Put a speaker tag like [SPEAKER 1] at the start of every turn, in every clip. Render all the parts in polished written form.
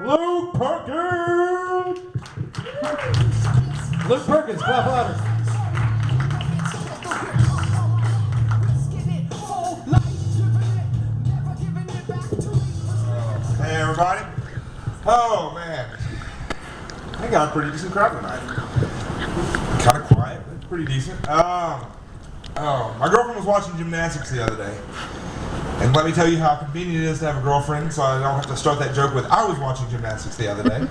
[SPEAKER 1] Luke Perkins! Luke Perkins, clap louder.
[SPEAKER 2] Hey everybody. Oh man. I got a pretty decent crowd tonight. Kind of quiet, but pretty decent. My girlfriend was watching gymnastics the other day. And let me tell you how convenient it is to have a girlfriend, so I don't have to start that joke with, I was watching gymnastics the other day.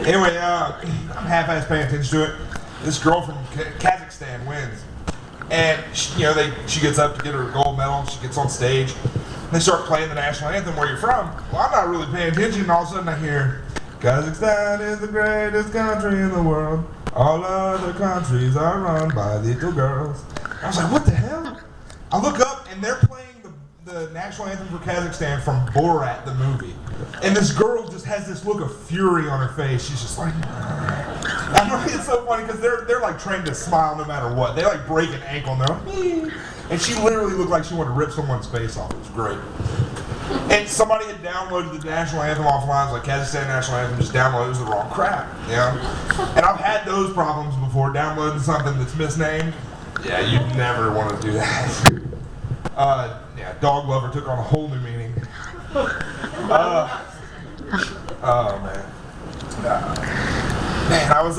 [SPEAKER 2] Anyway, I'm half-assed paying attention to it. This girl from Kazakhstan wins. And, she gets up to get her gold medal, she gets on stage, and they start playing the national anthem, where you're from. Well, I'm not really paying attention, and all of a sudden I hear, Kazakhstan is the greatest country in the world. All other countries are run by little girls. I was like, what the hell? I look up and they're playing the national anthem for Kazakhstan from Borat, the movie. And this girl just has this look of fury on her face. She's just like, I know it's so funny because they're like trained to smile no matter what. They like break an ankle and they're like, and she literally looked like she wanted to rip someone's face off. It was great. And somebody had downloaded the national anthem offline, like Kazakhstan national anthem, just downloaded, it was the wrong crap, And I've had those problems before, downloading something that's misnamed. Yeah, you never want to do that. Dog lover took on a whole new meaning. Oh man. Man, I was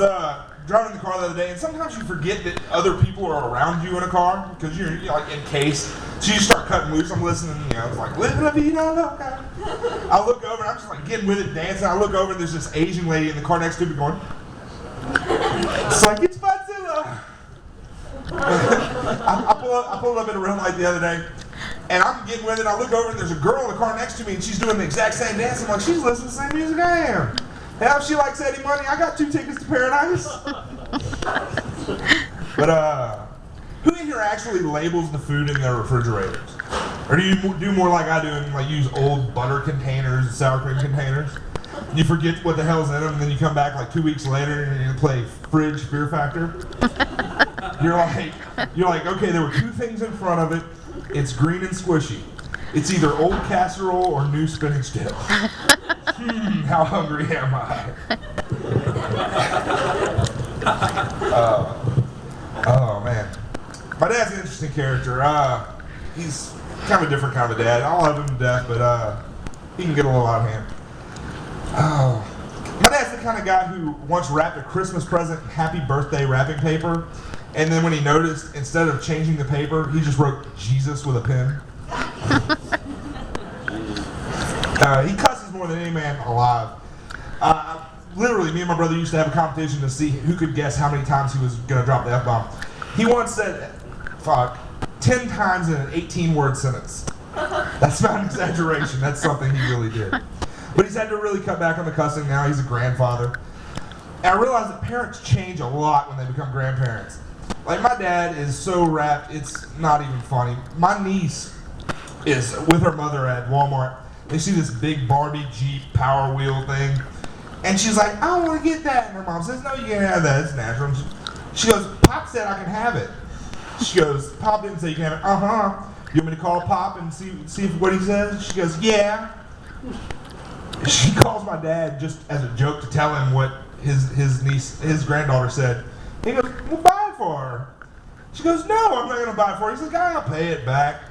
[SPEAKER 2] driving in the car the other day, and sometimes you forget that other people are around you in a car because you're like in case. So you start cutting loose. I'm listening, it's like live la vida loca. I look over, and I'm just like getting with it, dancing. I look over, and there's this Asian lady in the car next to me going, it's like it's Godzilla. I pulled up at a red light the other day, and I'm getting with it. I look over, and there's a girl in the car next to me, and she's doing the exact same dance. I'm like, she's listening to the same music I am. Hell, if she likes Eddie Money, I got 2 tickets to paradise. But who in here actually labels the food in their refrigerators? Or do you do more like I do and like use old butter containers and sour cream containers? You forget what the hell's in them, and then you come back like 2 weeks later and you play Fridge Fear Factor. You're like, okay, there were 2 things in front of it. It's green and squishy. It's either old casserole or new spinach dip. How hungry am I? Oh man. My dad's an interesting character. He's kind of a different kind of a dad. I love him to death, but he can get a little out of hand. Oh. My dad's the kind of guy who once wrapped a Christmas present in happy birthday wrapping paper, and then when he noticed, instead of changing the paper, he just wrote Jesus with a pen. He cusses more than any man alive. Literally, me and my brother used to have a competition to see who could guess how many times he was going to drop the F-bomb. He once said, 10 times in an 18-word sentence. That's not an exaggeration. That's something he really did. But he's had to really cut back on the cussing now. He's a grandfather. And I realize that parents change a lot when they become grandparents. Like, my dad is so wrapped, it's not even funny. My niece is with her mother at Walmart. They see this big Barbie Jeep Power Wheel thing. And she's like, I want to get that. And her mom says, no, you can't have that. It's natural. She goes, Pop said I can have it. She goes, Pop didn't say you can have it. Uh-huh. You want me to call Pop and see what he says? She goes, yeah. She calls my dad just as a joke to tell him what his granddaughter said. He goes, well, buy it for her. She goes, no, I'm not going to buy it for her. He's like, I'll pay it back.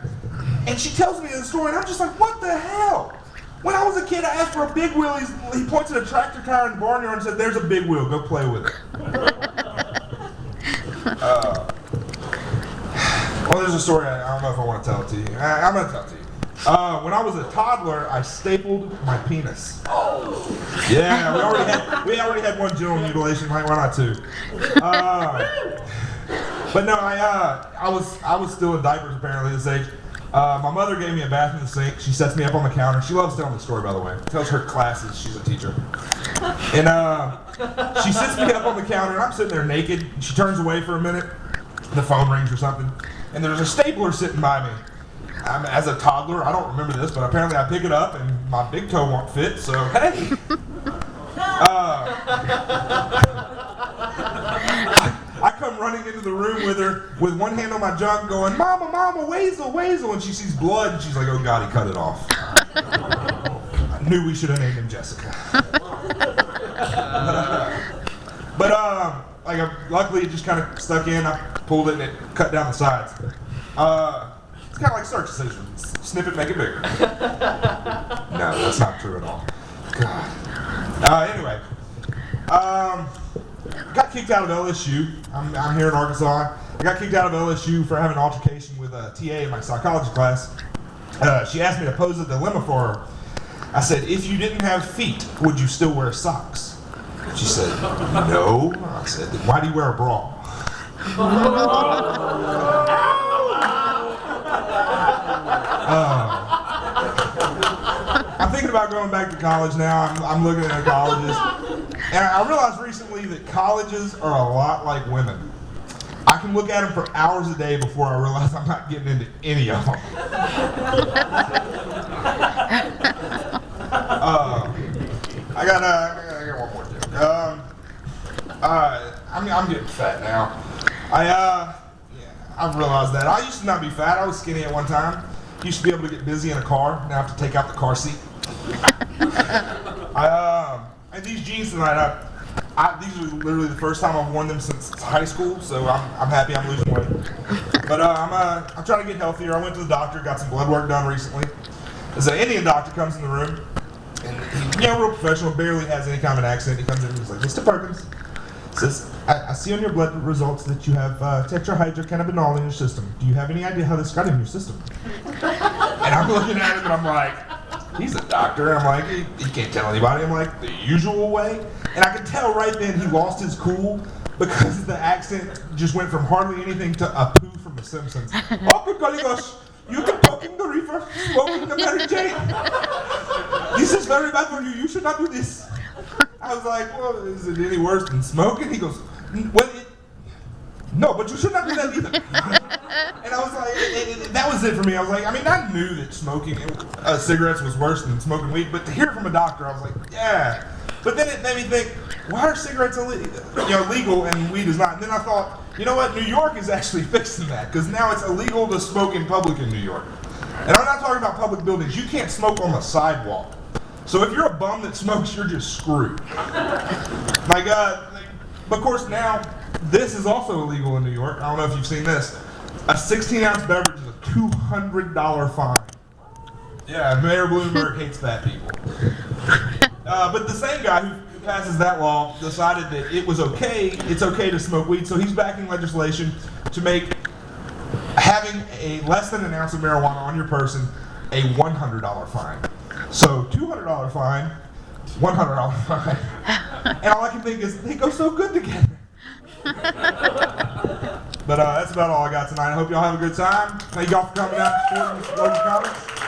[SPEAKER 2] And she tells me the story, and I'm just like, what the hell? When I was a kid, I asked for a big wheel. He points at a tractor tire in the barnyard and said, there's a big wheel. Go play with it. Well, there's a story. I don't know if I want to tell it to you. I'm going to tell it to you. When I was a toddler, I stapled my penis. Oh. Yeah, we already had one genital mutilation. Why not 2? But no, I was still in diapers apparently at this age. My mother gave me a bath in the sink. She sets me up on the counter. She loves telling the story, by the way. Tells her classes. She's a teacher. And she sits me up on the counter, and I'm sitting there naked. She turns away for a minute. The phone rings or something. And there's a stapler sitting by me. As a toddler, I don't remember this, but apparently I pick it up, and my big toe won't fit, so hey. I come running into the room with her with one hand on my junk going, Mama, Mama, Weasel, Weasel. And she sees blood and she's like, oh God, he cut it off. Knew we should have named him Jessica. Luckily it just kind of stuck in. I pulled it and it cut down the sides. It's kind of like search decision. Snip it, make it bigger. No, that's not true at all. God. Anyway, got kicked out of LSU. I'm here in Arkansas. I got kicked out of LSU for having an altercation with a TA in my psychology class. She asked me to pose a dilemma for her. I said, if you didn't have feet, would you still wear socks? She said, no. I said, then why do you wear a bra? I'm thinking about going back to college now. I'm looking at colleges. And I realized recently that colleges are a lot like women. I can look at them for hours a day before I realize I'm not getting into any of them. I got one more joke. I'm getting fat now. I've realized that. I used to not be fat. I was skinny at one time. Used to be able to get busy in a car. Now I have to take out the car seat. And these jeans tonight, these are literally the first time I've worn them since high school, so I'm happy I'm losing weight. But I'm trying to get healthier. I went to the doctor, got some blood work done recently. There's an Indian doctor comes in the room, and he's real professional, barely has any kind of an accent. He comes in and he's like, Mr. Perkins, says, I see on your blood results that you have tetrahydrocannabinol in your system. Do you have any idea how this got in your system? And I'm looking at him and I'm like, he's a doctor. I'm like, he can't tell anybody. I'm like, the usual way. And I could tell right then he lost his cool because the accent just went from hardly anything to a poo from The Simpsons. Oh, good golly gosh, you've been poking the reefer, smoking the Mary Jane. This is very bad for you. You should not do this. I was like, well, is it any worse than smoking? He goes, well, no, but you should not do that either. And I was like, that was it for me. I was like, I mean, I knew that smoking cigarettes was worse than smoking weed, but to hear it from a doctor, I was like, yeah. But then it made me think, why are cigarettes legal and weed is not? And then I thought, you know what, New York is actually fixing that, because now it's illegal to smoke in public in New York. And I'm not talking about public buildings. You can't smoke on the sidewalk. So if you're a bum that smokes, you're just screwed. But of course now, this is also illegal in New York. I don't know if you've seen this. A 16-ounce beverage is a $200 fine. Yeah, Mayor Bloomberg hates fat people. But the same guy who passes that law decided that it's okay to smoke weed, so he's backing legislation to make having a less than an ounce of marijuana on your person a $100 fine. So $200 fine, $100 fine. And all I can think is, they go so good together. But that's about all I got tonight. I hope y'all have a good time. Thank y'all for coming out and supporting local comics.